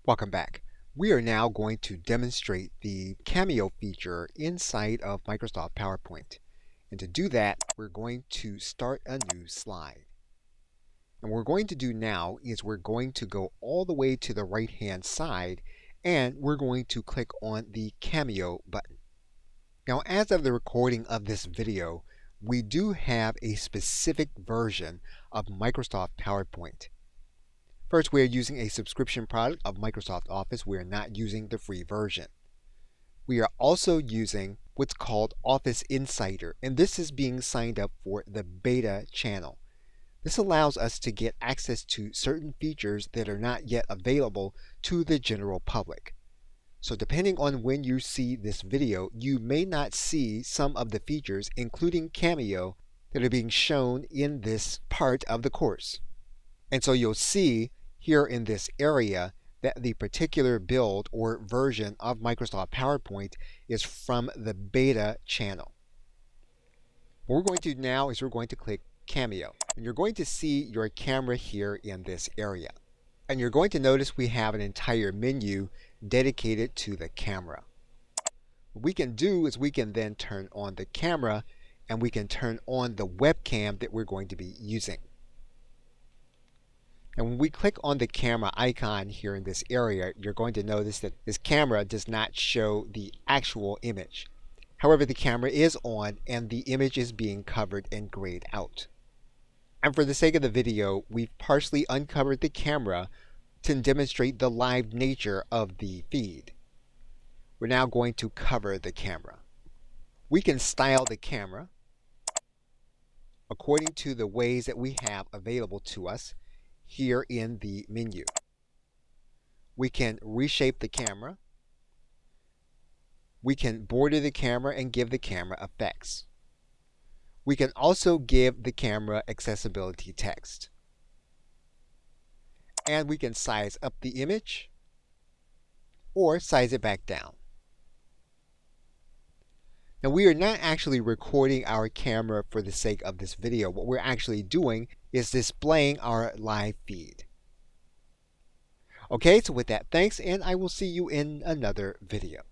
Welcome back. We are now going to demonstrate the Cameo feature inside of Microsoft PowerPoint. And to do that, we're going to start a new slide. And what we're going to do now is we're going to go all the way to the right-hand side and we're going to click on the Cameo button. Now, as of the recording of this video, we do have a specific version of Microsoft PowerPoint. First, we are using a subscription product of Microsoft Office. We are not using the free version. We are also using what's called Office Insider, and this is being signed up for the beta channel. This allows us to get access to certain features that are not yet available to the general public. So depending on when you see this video, you may not see some of the features, including Cameo, that are being shown in this part of the course. And so you'll see here in this area that the particular build or version of Microsoft PowerPoint is from the beta channel. What we're going to do now is we're going to click Cameo, and you're going to see your camera here in this area. And you're going to notice we have an entire menu dedicated to the camera. What we can do is we can then turn on the camera and we can turn on the webcam that we're going to be using. And when we click on the camera icon here in this area, you're going to notice that this camera does not show the actual image. However, the camera is on and the image is being covered and grayed out. And for the sake of the video, we've partially uncovered the camera to demonstrate the live nature of the feed. We're now going to cover the camera. We can style the camera according to the ways that we have available to us here in the menu. We can reshape the camera. We can border the camera and give the camera effects. We can also give the camera accessibility text. And we can size up the image or size it back down. Now, we are not actually recording our camera for the sake of this video. What we're actually doing is displaying our live feed. Okay, so with that, thanks, and I will see you in another video.